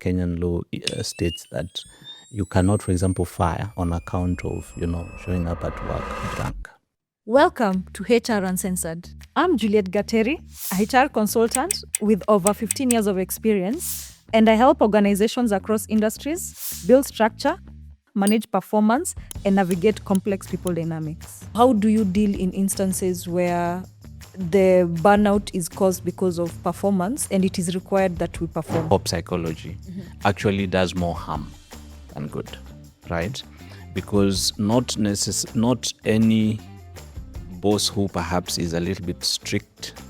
Kenyan law states that you cannot, for example, fire on account of, showing up at work drunk. Welcome to HR Uncensored. I'm Juliet Gateri, a HR consultant with over 15 years of experience, and I help organizations across industries build structure, manage performance, and navigate complex people dynamics. How do you deal in instances where the burnout is caused because of performance and it is required that we perform? Pop psychology actually does more harm than good, right? Because not any boss who perhaps is a little bit strict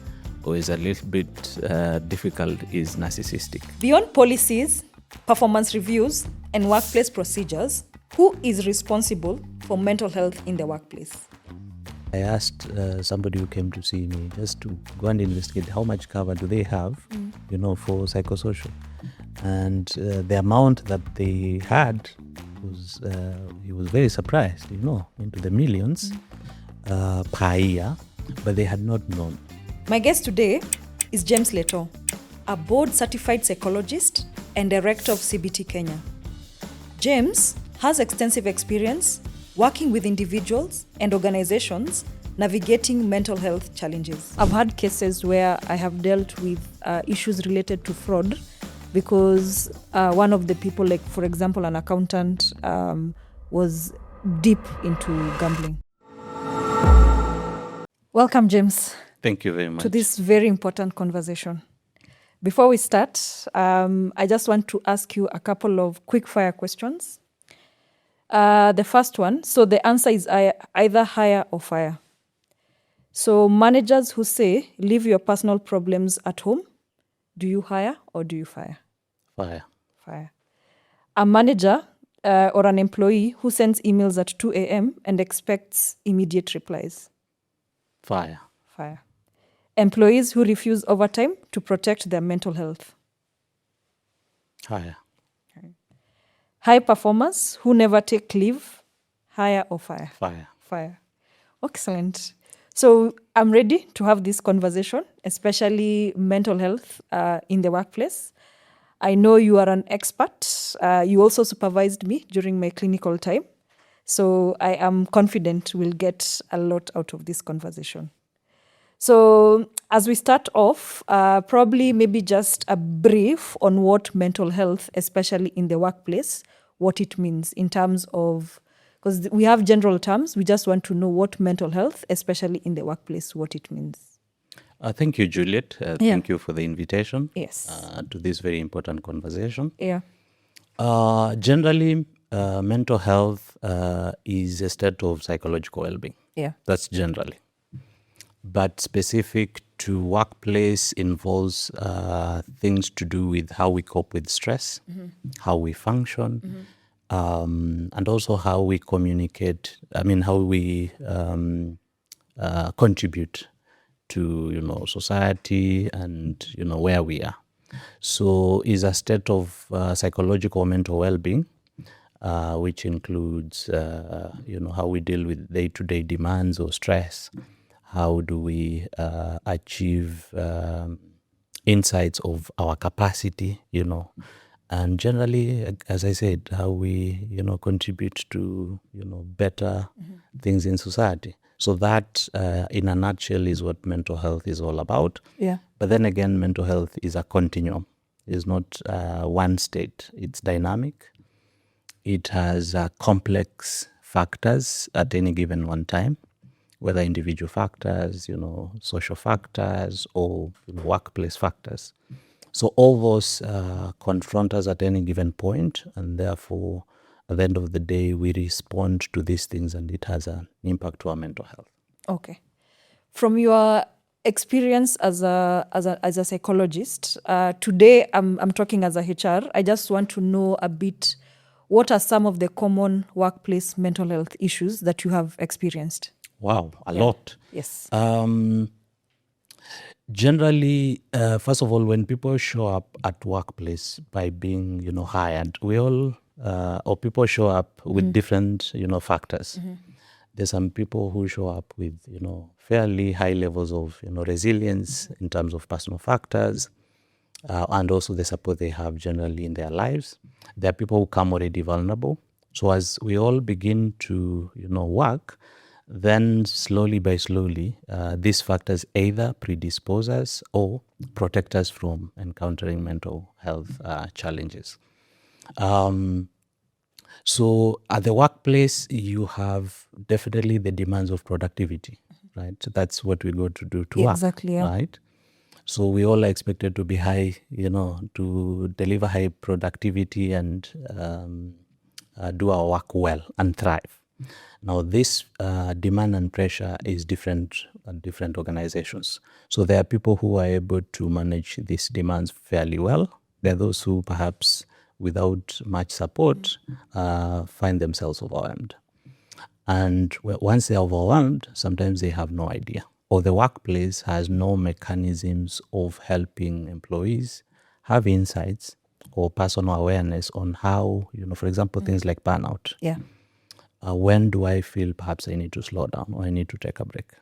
or is a little bit difficult is narcissistic. Beyond policies, performance reviews, and workplace procedures, who is responsible for mental health in the workplace? I asked somebody who came to see me just to go and investigate how much cover do they have, for psychosocial. And the amount that they had was, he was very surprised, into the millions per year, but they had not known. My guest today is James Leto, a board-certified psychologist and director of CBT Kenya. James has extensive experience working with individuals and organizations navigating mental health challenges. I've had cases where I have dealt with issues related to fraud because one of the people, like for example, an accountant, was deep into gambling. Welcome, James. Thank you very much. To this very important conversation. Before we start, I just want to ask you a couple of quick fire questions. The first one, so the answer is either hire or fire. So managers who say, leave your personal problems at home, do you hire or do you fire? Fire. Fire. A manager or an employee who sends emails at 2 a.m. and expects immediate replies? Fire. Fire. Employees who refuse overtime to protect their mental health? Hire. High performers who never take leave, hire or fire? Fire. Fire. Excellent. So I'm ready to have this conversation, especially mental health in the workplace. I know you are an expert. You also supervised me during my clinical time. So I am confident we'll get a lot out of this conversation. So as we start off, probably maybe just a brief on what mental health, especially in the workplace, what it means in terms of, because we have general terms, we just want to know what mental health, especially in the workplace, what it means. Thank you, Juliet. Thank you for the invitation. Yes. To this very important conversation. Yeah. Generally, mental health is a state of psychological well-being. Yeah. That's generally. But specific to workplace involves things to do with how we cope with stress, how we function, and also how we communicate, how we contribute to, society and, where we are. So is a state of psychological mental well-being, which includes, how we deal with day-to-day demands or stress. How do we achieve insights of our capacity, and generally, as I said, how we, contribute to, better things in society. So that, in a nutshell, is what mental health is all about. Yeah. But then again, mental health is a continuum. It's not one state. It's dynamic. It has complex factors at any given one time, whether individual factors, social factors, or workplace factors. So all those confront us at any given point, and therefore, at the end of the day, we respond to these things, and it has an impact to our mental health. Okay. From your experience as a psychologist, today I'm talking as a HR. I just want to know a bit, what are some of the common workplace mental health issues that you have experienced? Wow, a lot. Yes. Generally, first of all, when people show up at workplace by being, hired, we all, or people show up with different, factors. There's some people who show up with, fairly high levels of, resilience in terms of personal factors. and also the support they have generally in their lives. There are people who come already vulnerable. So as we all begin to, work, then slowly by slowly, these factors either predispose us or protect us from encountering mental health challenges. So at the workplace, you have definitely the demands of productivity, right? So that's what we go to do to work, Exactly, yeah. right? So we all are expected to be high, to deliver high productivity and do our work well and thrive. Now, this demand and pressure is different at different organizations. So there are people who are able to manage these demands fairly well. There are those who perhaps, without much support, find themselves overwhelmed. And once they're overwhelmed, sometimes they have no idea, or the workplace has no mechanisms of helping employees have insights or personal awareness on how, for example, things like burnout. Yeah. When do I feel perhaps I need to slow down or I need to take a break?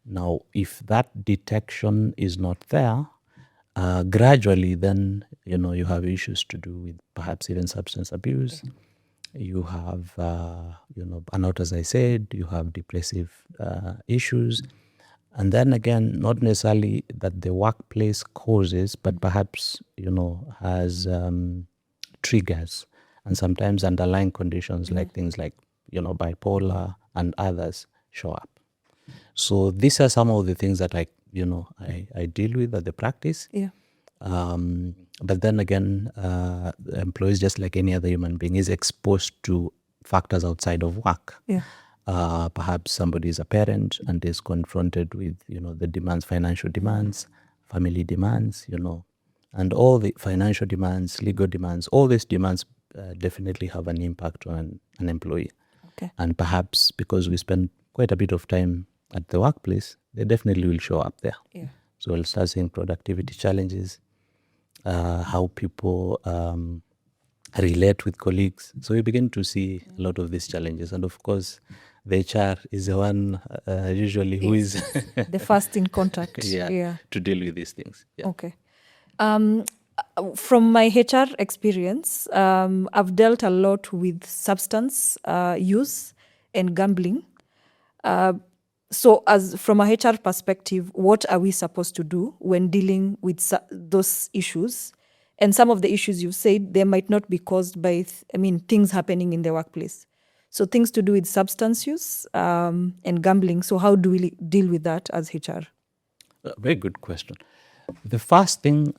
Now, if that detection is not there, gradually then, you have issues to do with perhaps even substance abuse. You have, burnout, as I said, you have depressive issues. And then again, not necessarily that the workplace causes, but perhaps, has triggers and sometimes underlying conditions like things like, bipolar and others show up. So these are some of the things that I deal with at the practice. Yeah. But then again, the employees, just like any other human being, is exposed to factors outside of work. Yeah. Perhaps somebody is a parent and is confronted with, the demands, financial demands, family demands, and all the financial demands, legal demands, all these demands definitely have an impact on an employee. Okay. And perhaps because we spend quite a bit of time at the workplace, they definitely will show up there. Yeah. So we'll start seeing productivity challenges, how people relate with colleagues. So we begin to see a lot of these challenges. And of course, the HR is the one usually who is The first in contact. yeah, to deal with these things. Yeah. Okay. From my HR experience, I've dealt a lot with substance use and gambling. So, as from a HR perspective, what are we supposed to do when dealing with those issues? And some of the issues you've said, they might not be caused by, things happening in the workplace. So, things to do with substance use and gambling. So, how do we deal with that as HR? Very good question. The first thing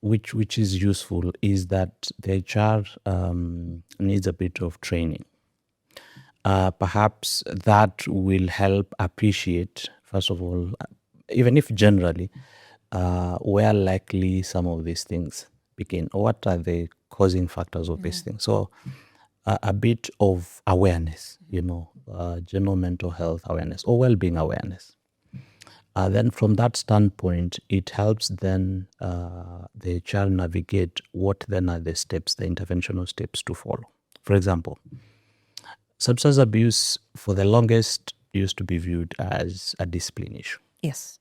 which is useful is that the HR needs a bit of training. Perhaps that will help appreciate, first of all, even if generally, where likely some of these things begin, or what are the causing factors of these things. So a bit of awareness, general mental health awareness or well-being awareness. Then from that standpoint, it helps then the HR navigate what then are the steps, the interventional steps to follow. For example, substance abuse for the longest used to be viewed as a discipline issue. Yes.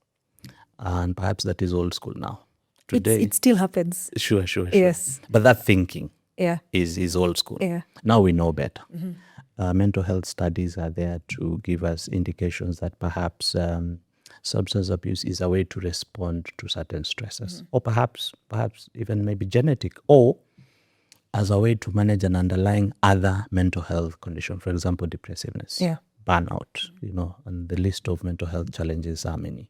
And perhaps that is old school now. Today, it still happens. Sure. Yes. But that thinking Yeah. is old school. Yeah. Now we know better. Mental health studies are there to give us indications that perhaps substance abuse is a way to respond to certain stresses, or perhaps even maybe genetic, or as a way to manage an underlying other mental health condition, for example, depressiveness, burnout, and the list of mental health challenges are many.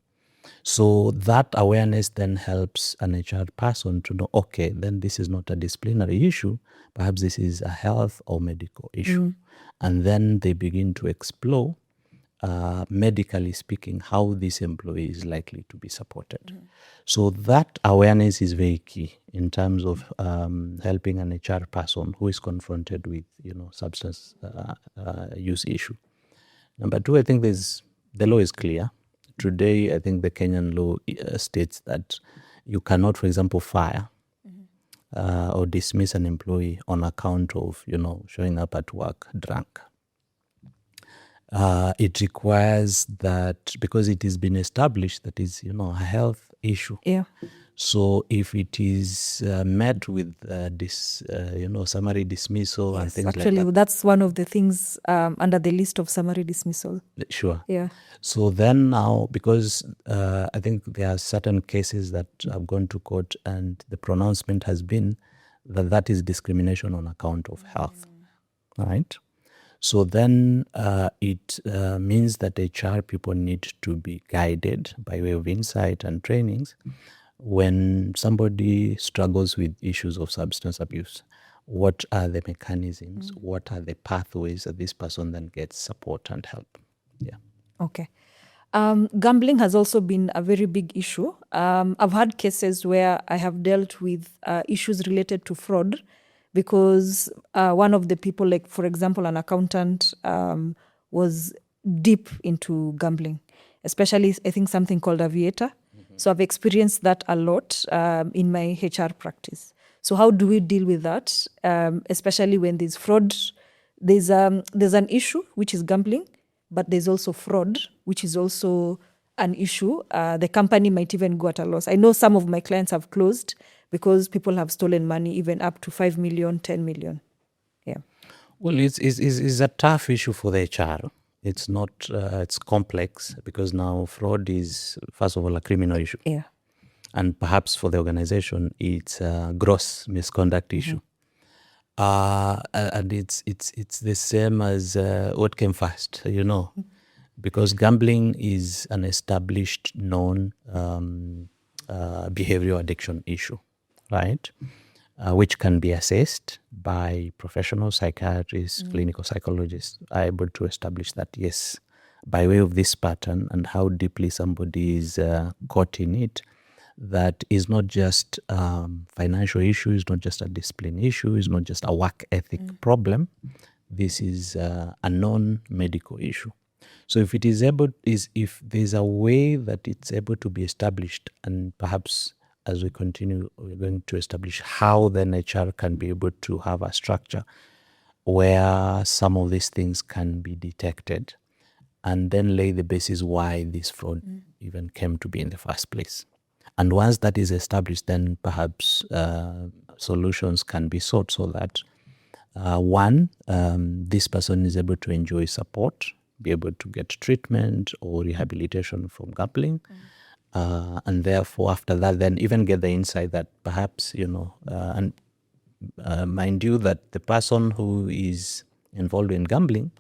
So that awareness then helps an HR person to know, okay, then this is not a disciplinary issue, perhaps this is a health or medical issue. And then they begin to explore, medically speaking, how this employee is likely to be supported. So that awareness is very key in terms of helping an HR person who is confronted with, substance use issue. Number two, I think the law is clear. Today, I think the Kenyan law states that you cannot, for example, fire or dismiss an employee on account of, showing up at work drunk. It requires that, because it has been established that is, a health issue. Yeah. So if it is met with summary dismissal and Yes, things like actually, that, that's one of the things under the list of summary dismissal. sure. Yeah. So then now, because I think there are certain cases that have gone to court and the pronouncement has been that that is discrimination on account of health, right? So then it means that HR people need to be guided by way of insight and trainings when somebody struggles with issues of substance abuse. What are the mechanisms? What are the pathways that this person then gets support and help? Yeah. Okay. Gambling has also been a very big issue. I've had cases where I have dealt with issues related to fraud because one of the people, like for example, an accountant, was deep into gambling, especially I think something called Aviator. So I've experienced that a lot in my HR practice. So how do we deal with that, especially when there's fraud? There's an issue which is gambling, but there's also fraud, which is also an issue. The company might even go at a loss. I know some of my clients have closed because people have stolen money, even up to 5 million, 10 million. Yeah. Well, it's a tough issue for the HR. It's not, it's complex because now fraud is, first of all, a criminal issue. Yeah. And perhaps for the organization, it's a gross misconduct issue. And it's the same as what came first, because gambling is an established, known behavioral addiction issue, right? Which can be assessed by professional psychiatrists, clinical psychologists, are able to establish that, yes, by way of this pattern and how deeply somebody is caught in it, that is not just financial issue, is not just a discipline issue, is not just a work ethic problem. This is a non-medical issue. So if it is if there's a way that it's able to be established, and perhaps as we continue, we're going to establish how then HR can be able to have a structure where some of these things can be detected and then lay the basis why this fraud even came to be in the first place. And once that is established, then perhaps solutions can be sought so that one, this person is able to enjoy support, be able to get treatment or rehabilitation from gambling. And therefore, after that, then even get the insight that perhaps, and mind you, that the person who is involved in gambling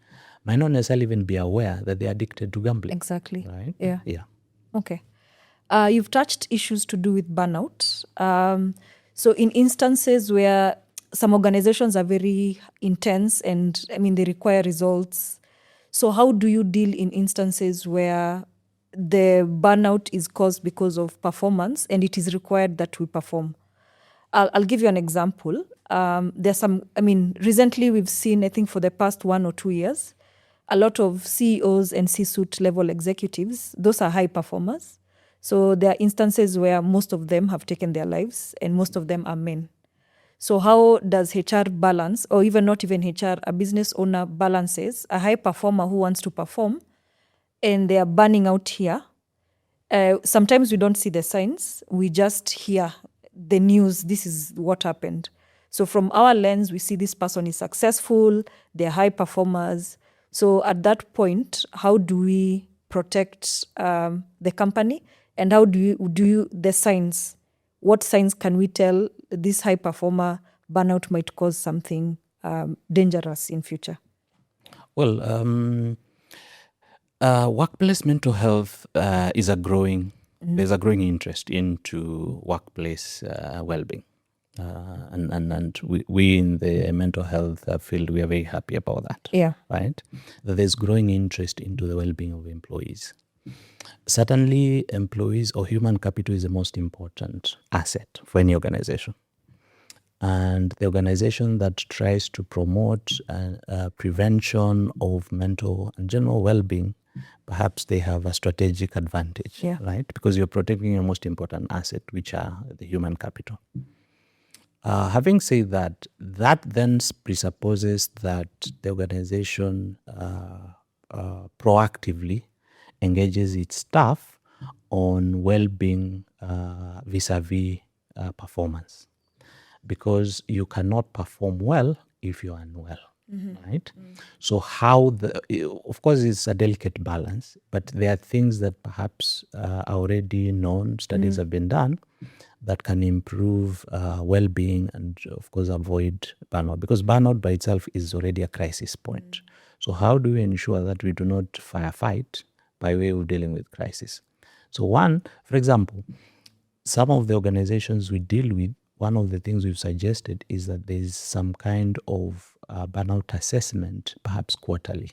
might not necessarily even be aware that they're addicted to gambling. Exactly. Right? Yeah. Yeah. Okay. You've touched issues to do with burnout. So in instances where some organizations are very intense and they require results. So how do you deal in instances where the burnout is caused because of performance and it is required that we perform? I'll give you an example. There's recently we've seen, I think for the past 1 or 2 years, a lot of CEOs and C-suite level executives, those are high performers. So there are instances where most of them have taken their lives and most of them are men. So how does HR balance, or even not even HR, a business owner balances a high performer who wants to perform and they are burning out here? Sometimes we don't see the signs. We just hear the news, this is what happened. So from our lens, we see this person is successful, they're high performers. So at that point, how do we protect the company? And how do you the signs? What signs can we tell this high performer burnout might cause something dangerous in future? Well, workplace mental health is a growing. There's a growing interest into workplace well-being, and we in the mental health field, we are very happy about that. Yeah. Right. That there's growing interest into the well-being of employees. Certainly, employees or human capital is the most important asset for any organization. And the organization that tries to promote prevention of mental and general well-being, perhaps they have a strategic advantage, Yeah. right? Because you're protecting your most important asset, which are the human capital. Having said that, that then presupposes that the organization proactively engages its staff on well-being vis-a-vis performance, because you cannot perform well if you're unwell, right? So of course, it's a delicate balance, but there are things that perhaps are already known, studies have been done, that can improve well-being and, of course, avoid burnout, because burnout by itself is already a crisis point. So how do we ensure that we do not firefight by way of dealing with crisis? So one, for example, some of the organizations we deal with, one of the things we've suggested is that there's some kind of burnout assessment, perhaps quarterly.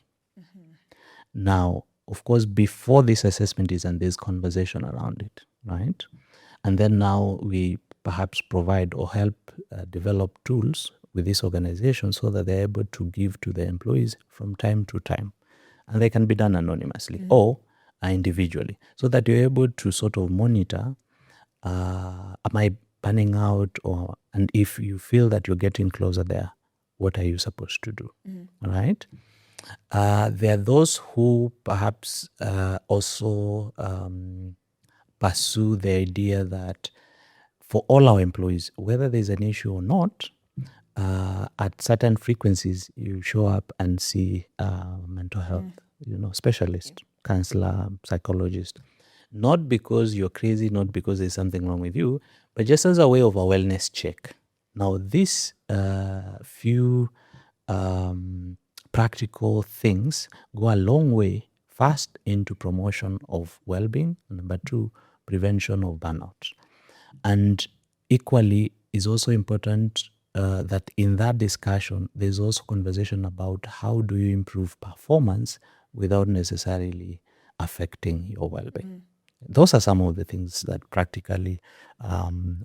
Now, of course, before this assessment is done, there's conversation around it, right? And then now we perhaps provide or help develop tools with this organization so that they're able to give to the employees from time to time. And they can be done anonymously or individually, so that you're able to sort of monitor, am I burning out? And if you feel that you're getting closer there, what are you supposed to do? All right? There are those who perhaps also pursue the idea that for all our employees, whether there's an issue or not, at certain frequencies, you show up and see mental health, specialist, counselor, psychologist. Not because you're crazy, not because there's something wrong with you, but just as a way of a wellness check. Now, these few practical things go a long way, first into promotion of well-being, and number two, prevention of burnout. And equally is also important that in that discussion, there's also conversation about how do you improve performance without necessarily affecting your well-being. Those are some of the things that practically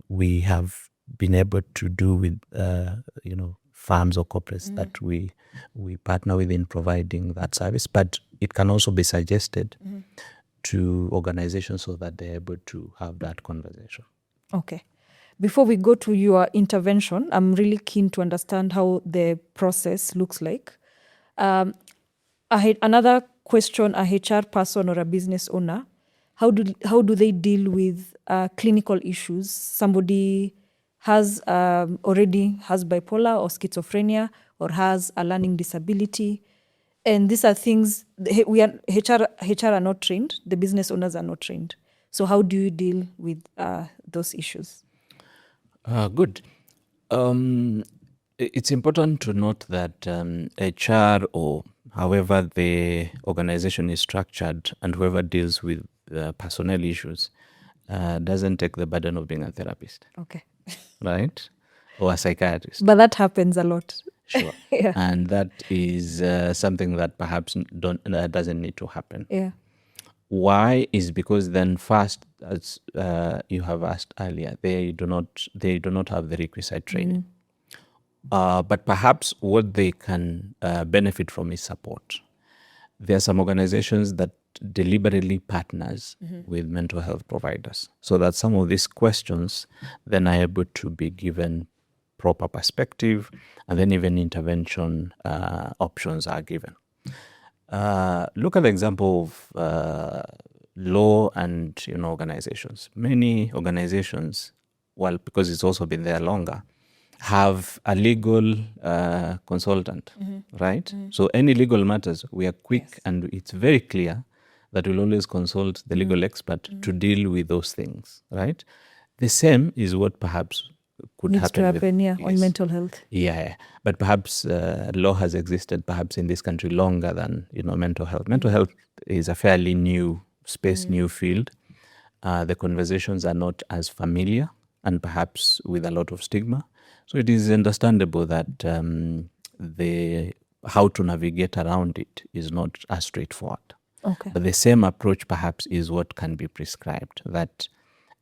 we have been able to do with firms or corporates that we partner with in providing that service. But it can also be suggested to organizations so that they're able to have that conversation. Okay. Before we go to your intervention, I'm really keen to understand how the process looks like. I had another question: a HR person or a business owner, how do they deal with clinical issues? Somebody has already has bipolar or schizophrenia or has a learning disability, and these are things HR are not trained. The business owners are not trained. So how do you deal with those issues? Good. It's important to note that HR, or however the organization is structured, and whoever deals with personnel issues doesn't take the burden of being a therapist. Okay. Right? Or a psychiatrist. But that happens a lot. Sure. Yeah. And that is something that perhaps doesn't need to happen. Yeah. Why? Is because then first, as you have asked earlier, they do not have the requisite training. But perhaps what they can benefit from is support. There are some organizations that deliberately partners with mental health providers, so that some of these questions then are able to be given proper perspective, and then even intervention options are given. Look at the example of law and organizations. Many organizations, well, because it's also been there longer, have a legal consultant, right? So any legal matters, we are quick, and it's very clear that we'll always consult the legal expert to deal with those things, right? The same is what perhaps could Needs happen to happen, on yes. mental health. Yeah, but perhaps law has existed perhaps in this country longer than mental health. Mental health is a fairly new space, new field. The conversations are not as familiar, and perhaps with a lot of stigma. So it is understandable that how to navigate around it is not as straightforward. Okay. But the same approach perhaps is what can be prescribed, that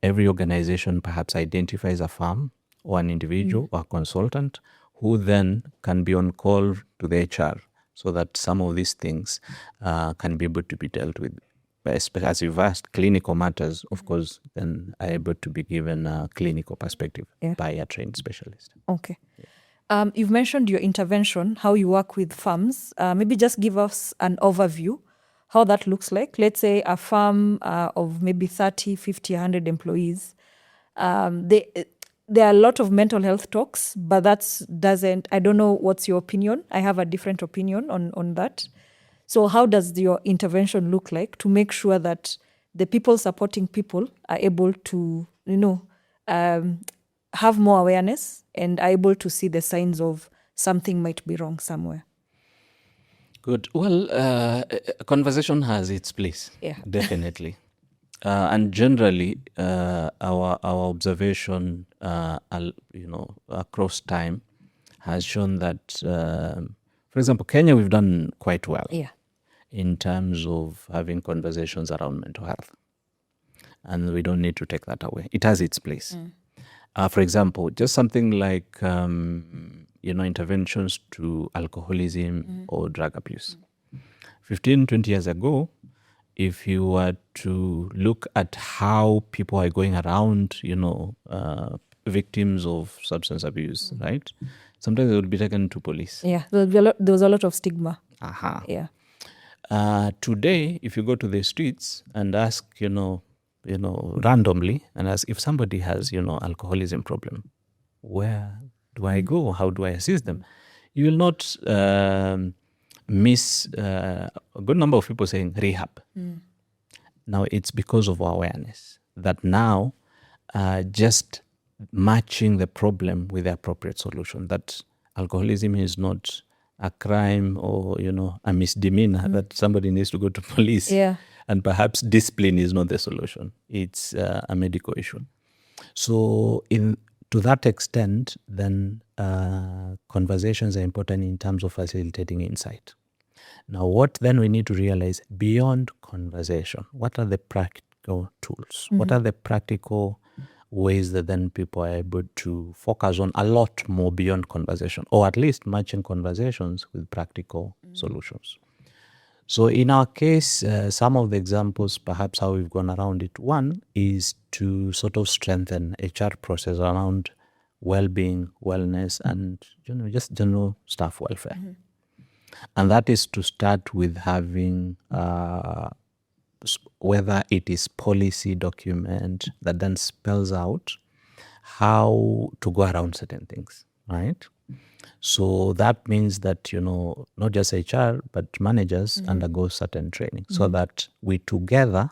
every organization perhaps identifies a firm or an individual or a consultant who then can be on call to the HR, so that some of these things can be able to be dealt with. As you've asked, clinical matters, of course, then are able to be given a clinical perspective by a trained specialist. Okay. You've mentioned your intervention, how you work with firms. Maybe just give us an overview. how that looks like. Let's say a firm of maybe 30, 50, 100 employees. There are a lot of mental health talks, but I don't know what's your opinion. I have a different opinion on that. So how does your intervention look like to make sure that the people supporting people are able to, have more awareness and are able to see the signs of something might be wrong somewhere? Good. Well, conversation has its place. Yeah. Definitely. And generally, our observation, across time, has shown that, for example, Kenya, we've done quite well Yeah. in terms of having conversations around mental health, and we don't need to take that away. It has its place. For example, just something like interventions to alcoholism or drug abuse. 15, 20 years ago, if you were to look at how people are going around, victims of substance abuse, right? Sometimes they would be taken to police. Yeah, there was a lot of stigma. Aha. Yeah. Today, if you go to the streets and ask, randomly, and ask if somebody has, alcoholism problem, where do I go? How do I assist them? You will not miss a good number of people saying rehab. Now, it's because of our awareness that now just matching the problem with the appropriate solution, that alcoholism is not a crime or, a misdemeanor that somebody needs to go to police. Yeah. And perhaps discipline is not the solution. It's a medical issue. So to that extent, then conversations are important in terms of facilitating insight. Now, what then we need to realize beyond conversation, what are the practical tools? What are the practical ways that then people are able to focus on a lot more beyond conversation, or at least matching conversations with practical solutions? So in our case, some of the examples, perhaps how we've gone around it, one is to sort of strengthen HR process around well-being, wellness, and just general staff welfare. And that is to start with having whether it is policy document that then spells out how to go around certain things, right? So that means that, not just HR, but managers undergo certain training so that we together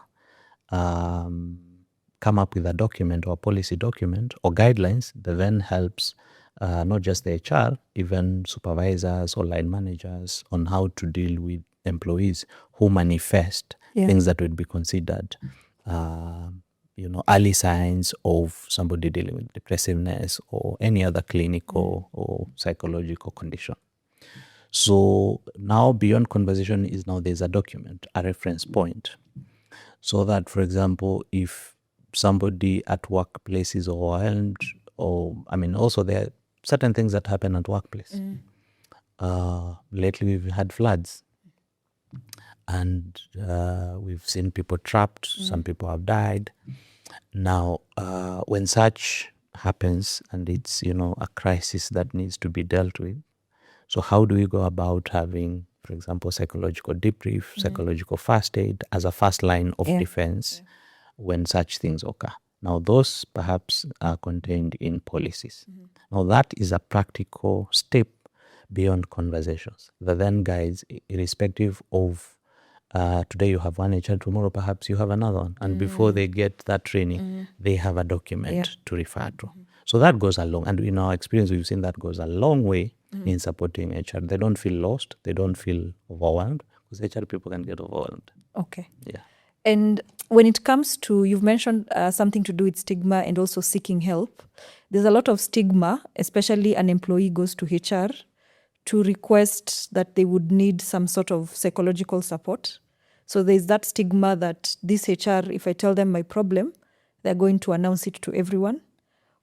come up with a document or a policy document or guidelines that then helps not just the HR, even supervisors or line managers on how to deal with employees who manifest things that would be considered early signs of somebody dealing with depressiveness or any other clinical or psychological condition. So now beyond conversation is now there's a document, a reference point, so that, for example, if somebody at workplace is overwhelmed, also there are certain things that happen at workplace. Lately we've had floods. And we've seen people trapped, some people have died. Now, when such happens and it's, a crisis that needs to be dealt with, so how do we go about having, for example, psychological debrief, psychological first aid as a first line of defense when such things occur? Now, those perhaps are contained in policies. Now, that is a practical step beyond conversations that then guides, irrespective of today you have one HR, tomorrow perhaps you have another one. And before they get that training, they have a document to refer to. So that goes along. And in our experience, we've seen that goes a long way in supporting HR. They don't feel lost. They don't feel overwhelmed, because HR people can get overwhelmed. Okay. Yeah. And when it comes to, you've mentioned something to do with stigma and also seeking help. There's a lot of stigma, especially an employee goes to HR to request that they would need some sort of psychological support. So there's that stigma that this HR, if I tell them my problem, they're going to announce it to everyone.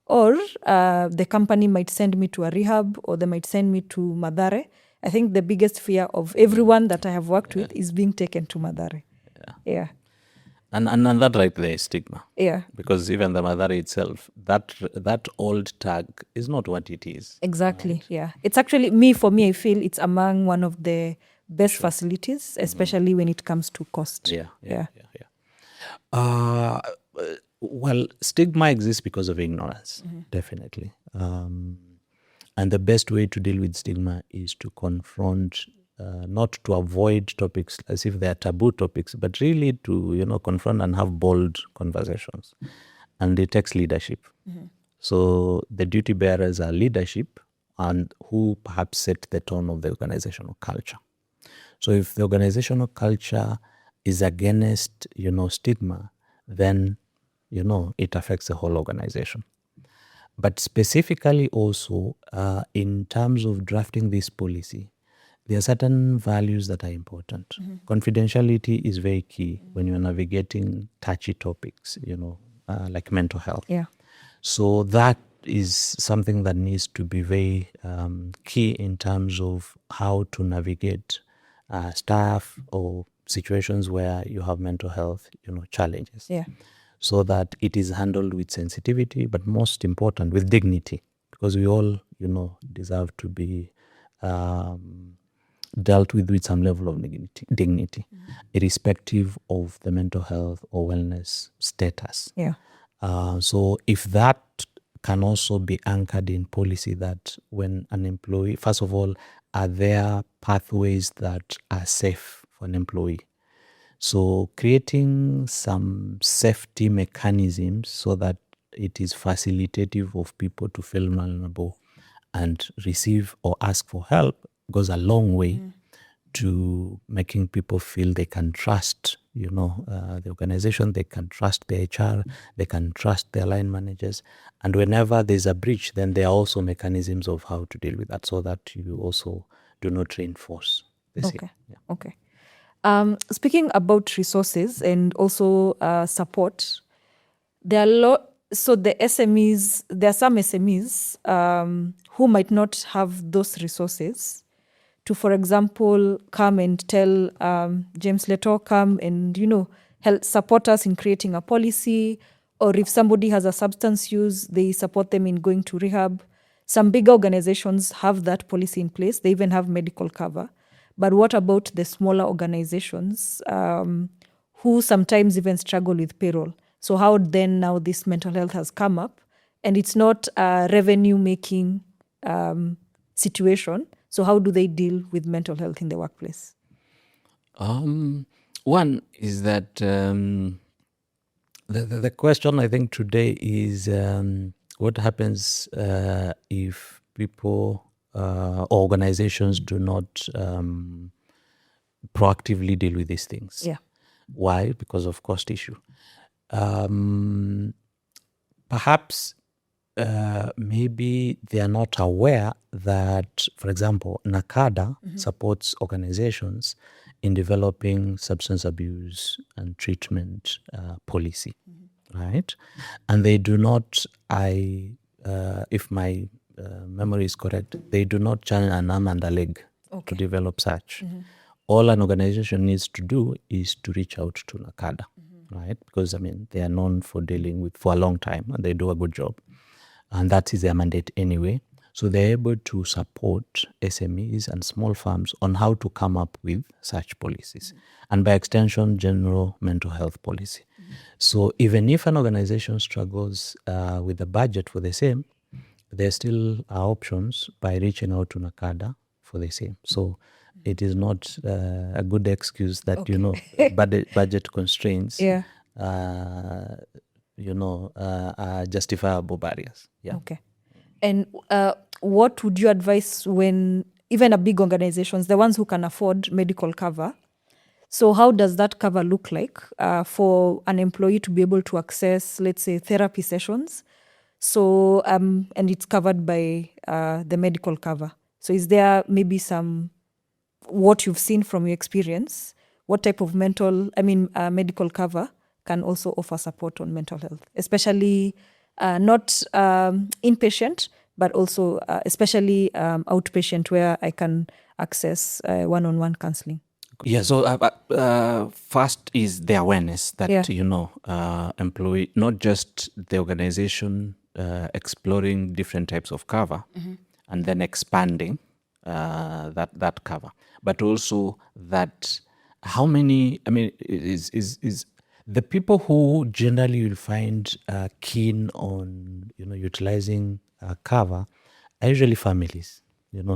Or the company might send me to a rehab, or they might send me to Madare. I think the biggest fear of everyone that I have worked with is being taken to Madare. Yeah. And that right there is stigma. Yeah. Because even the Madare itself, that old tag is not what it is. Exactly. Right? Yeah. It's actually, for me, I feel it's among one of the best facilities, especially when it comes to cost. Yeah. Well, stigma exists because of ignorance, definitely. And the best way to deal with stigma is to confront, not to avoid topics as if they are taboo topics, but really to, confront and have bold conversations. And it takes leadership. So the duty bearers are leadership and who perhaps set the tone of the organizational culture. So if the organizational culture is against, stigma, then, it affects the whole organization. But specifically also, in terms of drafting this policy, there are certain values that are important. Confidentiality is very key when you're navigating touchy topics, like mental health. Yeah. So that is something that needs to be very key in terms of how to navigate staff or situations where you have mental health, challenges. Yeah. So that it is handled with sensitivity, but most important, with dignity, because we all, deserve to be dealt with some level of dignity, irrespective of the mental health or wellness status. Yeah. So if that can also be anchored in policy, that when an employee, first of all, are there pathways that are safe for an employee? So creating some safety mechanisms so that it is facilitative of people to feel vulnerable and receive or ask for help goes a long way to making people feel they can trust, the organization, they can trust the HR, they can trust their line managers. And whenever there's a breach, then there are also mechanisms of how to deal with that so that you also do not reinforce the same. Okay. Yeah. Okay. Speaking about resources and also support, there are so the SMEs, there are some SMEs who might not have those resources to, for example, come and tell James Leto, come and, help support us in creating a policy, or if somebody has a substance use, they support them in going to rehab. Some big organizations have that policy in place. They even have medical cover. But what about the smaller organizations who sometimes even struggle with payroll? So how then now this mental health has come up, and it's not a revenue-making situation. So how do they deal with mental health in the workplace? One is that the question I think today is what happens if people organizations do not proactively deal with these things. Yeah. Why? Because of cost issue. Perhaps maybe they are not aware that, for example, NACADA supports organizations in developing substance abuse and treatment policy, right? And they do not, if my memory is correct, they do not channel an arm and a leg to develop such. All an organization needs to do is to reach out to NACADA, right? Because, they are known for dealing with for a long time and they do a good job. And that is their mandate anyway. So they're able to support SMEs and small firms on how to come up with such policies. And by extension, general mental health policy. So even if an organization struggles with the budget for the same, there still are options by reaching out to NACADA for the same. So it is not a good excuse that, budget constraints are justifiable barriers. Yeah. Okay. And what would you advise when even a big organizations, the ones who can afford medical cover, so how does that cover look like for an employee to be able to access, let's say, therapy sessions? So, and it's covered by the medical cover. So is there maybe what you've seen from your experience, what type of medical cover can also offer support on mental health, especially not inpatient, but also especially outpatient, where I can access one-on-one counseling? Yeah, so first is the awareness that, employee, not just the organization exploring different types of cover and then expanding that cover, but also that how many. I mean, is the people who generally you'll find keen on utilizing cover are usually families.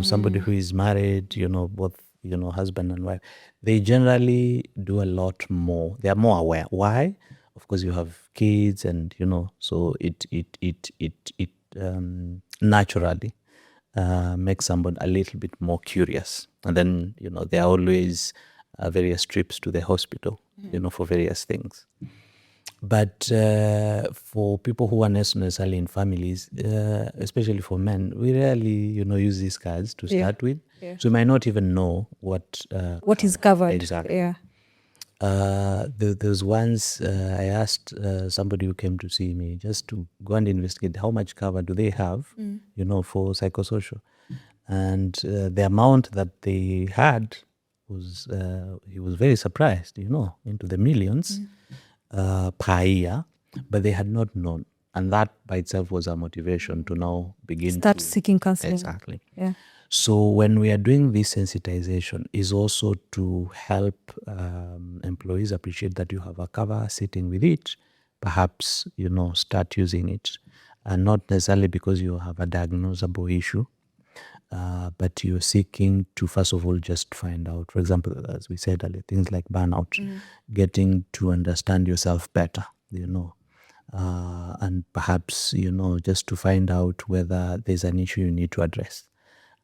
Somebody who is married. Both husband and wife. They generally do a lot more. They are more aware. Why? Of course, you have kids, and so it naturally makes someone a little bit more curious. And then, there are always various trips to the hospital, for various things. But for people who are not necessarily in families, especially for men, we rarely, use these cards to Yeah. start with. Yeah. So we might not even know what is covered. Exactly. Yeah. There was once I asked somebody who came to see me just to go and investigate how much cover do they have, for psychosocial. And the amount that they had was, he was very surprised, into the millions per year, but they had not known. And that by itself was a motivation to now begin Start to seeking counseling. Exactly. Yeah. So when we are doing this sensitization is also to help employees appreciate that you have a cover sitting with it, perhaps, start using it, and not necessarily because you have a diagnosable issue, but you're seeking to, first of all, just find out, for example, as we said earlier, things like burnout, getting to understand yourself better, and perhaps, just to find out whether there's an issue you need to address.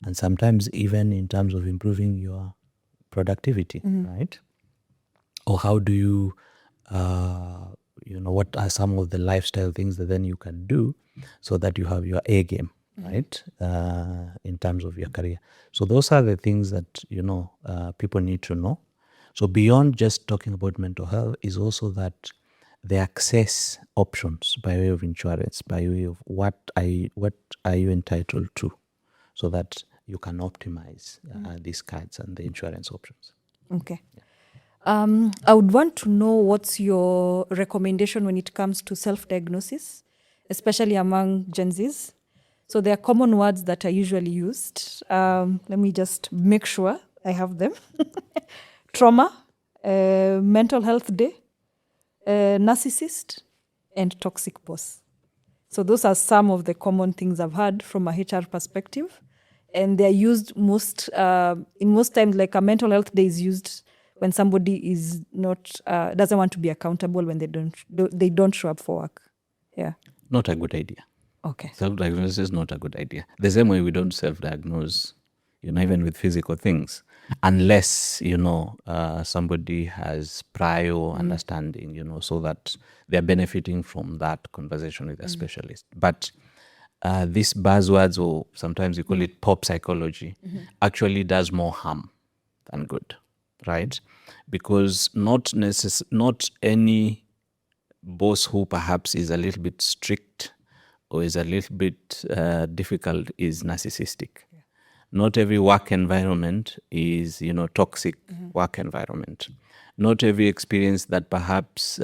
And sometimes even in terms of improving your productivity, right? Or how do you, what are some of the lifestyle things that then you can do so that you have your A game, right? In terms of your career. So those are the things that, people need to know. So beyond just talking about mental health is also that the access options by way of insurance, by way of what are you entitled to, so that you can optimize these cards and the insurance options. Okay. I would want to know what's your recommendation when it comes to self-diagnosis, especially among Gen Zs. So there are common words that are usually used. Let me just make sure I have them. Trauma, mental health day, narcissist, and toxic boss. So those are some of the common things I've heard from a HR perspective. And they're used in most times, like a mental health day is used when somebody is not, doesn't want to be accountable when they don't show up for work. Yeah. Not a good idea. Okay. Self-diagnosis is not a good idea. The same way we don't self-diagnose, even with physical things, unless, somebody has prior understanding, so that they're benefiting from that conversation with a specialist. But these buzzwords, or sometimes we call it pop psychology, actually does more harm than good, right? Because not any boss who perhaps is a little bit strict or is a little bit difficult is narcissistic. Yeah. Not every work environment is, toxic work environment. Not every experience that perhaps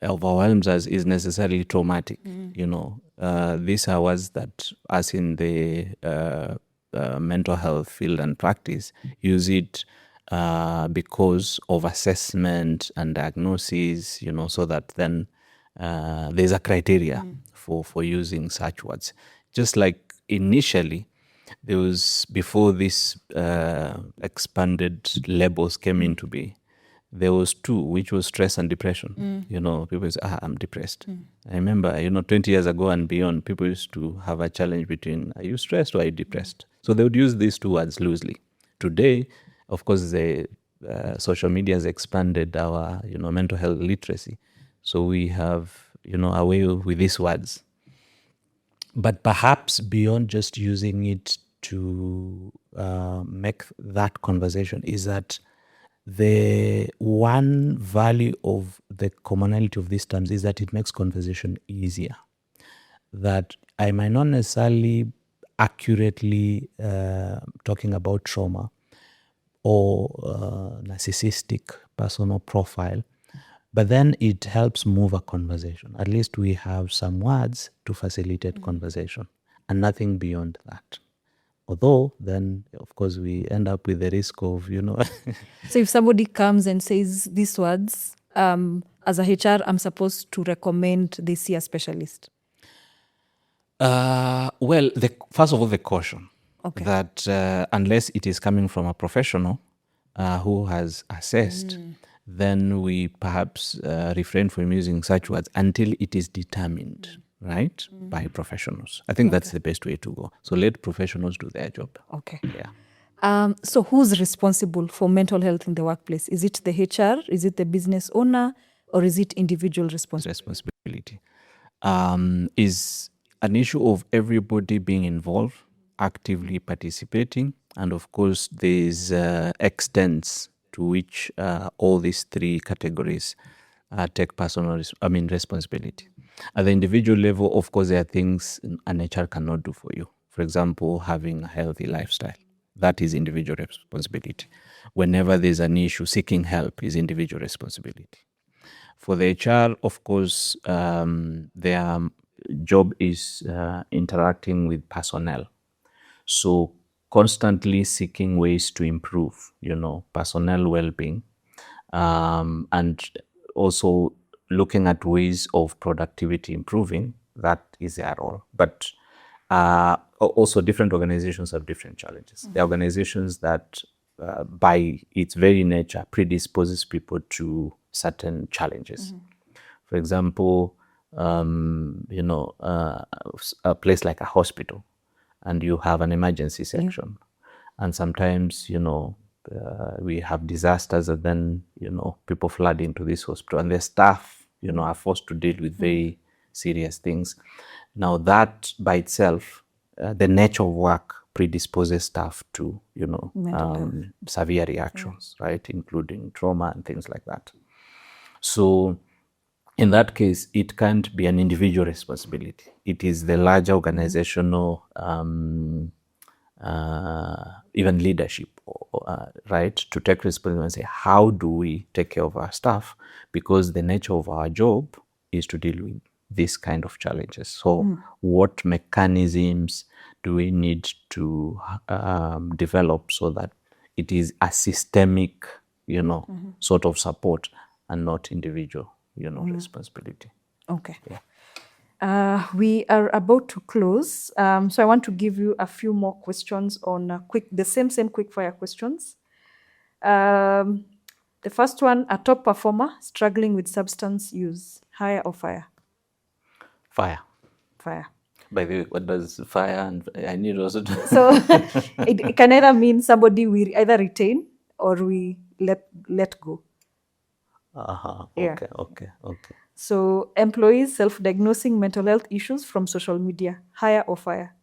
overwhelms us is necessarily traumatic. These are words that us in the mental health field and practice use it because of assessment and diagnosis, so that then there's a criteria for using such words. Just like initially, there was, before these expanded labels came into being, there was two, which was stress and depression. People say, I'm depressed. I remember, 20 years ago and beyond, people used to have a challenge between, are you stressed or are you depressed? So they would use these two words loosely. Today, of course, the social media has expanded our, mental health literacy. So we have, a way with these words. But perhaps beyond just using it to make that conversation is that the one value of the commonality of these terms is that it makes conversation easier. That I might not necessarily accurately talking about trauma or narcissistic personal profile, but then it helps move a conversation. At least we have some words to facilitate conversation and nothing beyond that. Although then, of course, we end up with the risk of, So if somebody comes and says these words, as a HR, I'm supposed to recommend they see a specialist. well, first of all, the caution Okay. that unless it is coming from a professional who has assessed, then we perhaps refrain from using such words until it is determined, right, by professionals. I think that's the best way to go. So let professionals do their job. Okay. Yeah. So who's responsible for mental health in the workplace? Is it the HR? Is it the business owner? Or is it individual responsibility? Is an issue of everybody being involved, actively participating, and of course there's extents to which all these three categories take responsibility. At the individual level, of course, there are things an HR cannot do for you. For example, having a healthy lifestyle. That is individual responsibility. Whenever there's an issue, seeking help is individual responsibility. For the HR, of course, their job is interacting with personnel. So constantly seeking ways to improve, personnel well-being, and also looking at ways of productivity improving. That is their role. But also different organizations have different challenges. There are organizations that by its very nature predisposes people to certain challenges. For example, a place like a hospital, and you have an emergency section, and sometimes we have disasters, and then people flood into this hospital, and the staff are forced to deal with very serious things. Now that by itself, the nature of work predisposes staff to severe reactions, right, including trauma and things like that. So in that case, it can't be an individual responsibility. It is the larger organizational, even leadership, right, to take responsibility and say, how do we take care of our staff? Because the nature of our job is to deal with this kind of challenges. So what mechanisms do we need to develop so that it is a systemic, sort of support and not individual, responsibility. Okay. We are about to close. So I want to give you a few more questions on the same quick fire questions. The first one, a top performer struggling with substance use, hire or fire? Fire. Fire. By the way, what does fire and I need also to... So it can either mean somebody we either retain or we let go. Okay. So employees self-diagnosing mental health issues from social media, hire or fire?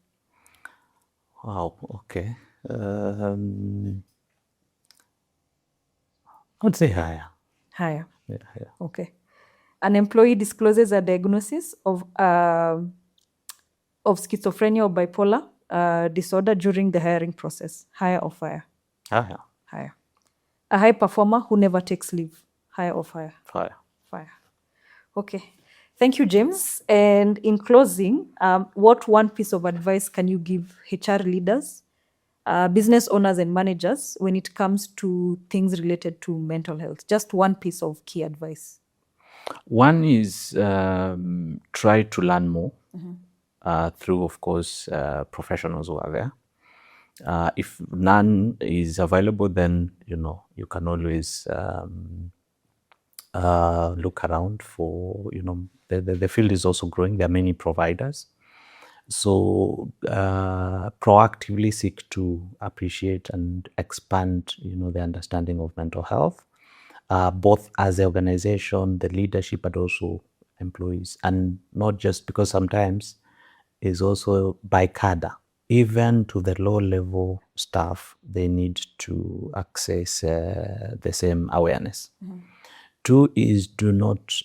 Wow, okay. I would say higher. Hire. Yeah. Okay. An employee discloses a diagnosis of schizophrenia or bipolar disorder during the hiring process, hire or fire? Higher. Hire. A high performer who never takes leave, hire or fire? Fire. Fire. Okay. Thank you, James. And in closing, what one piece of advice can you give HR leaders, business owners and managers when it comes to things related to mental health? Just one piece of key advice. One is try to learn more through, of course, professionals who are there. If none is available, then, you can always look around for, the field is also growing. There are many providers. So proactively seek to appreciate and expand, the understanding of mental health, both as the organization, the leadership, but also employees. And not just because sometimes is also by cadre. Even to the low-level staff, they need to access the same awareness. Two is do not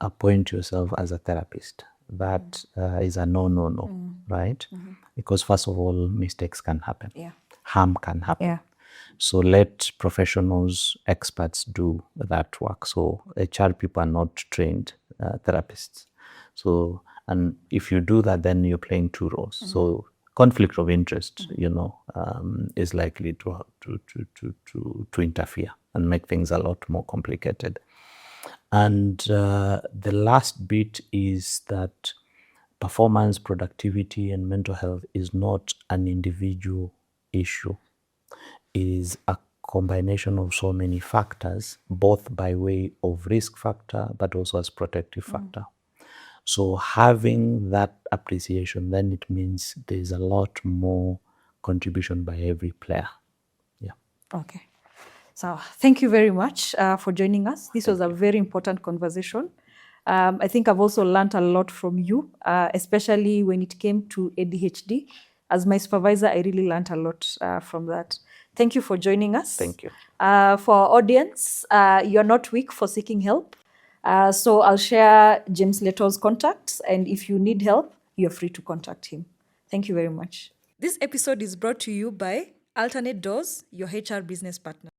appoint yourself as a therapist. That is a no, right? Because first of all, mistakes can happen. Yeah. Harm can happen. Yeah. So let professionals, experts do that work. So HR people are not trained therapists. So, and if you do that, then you're playing two roles. So conflict of interest, is likely to interfere and make things a lot more complicated. And the last bit is that performance, productivity, and mental health is not an individual issue. It is a combination of so many factors, both by way of risk factor, but also as protective factor. So having that appreciation, then it means there's a lot more contribution by every player. Yeah. Okay. So thank you very much for joining us. This was a very important conversation. I think I've also learned a lot from you, especially when it came to ADHD. As my supervisor, I really learned a lot from that. Thank you for joining us. Thank you. For our audience, you're not weak for seeking help. So I'll share James Leto's contacts, and if you need help, you're free to contact him. Thank you very much. This episode is brought to you by Alternate Doors, your HR business partner.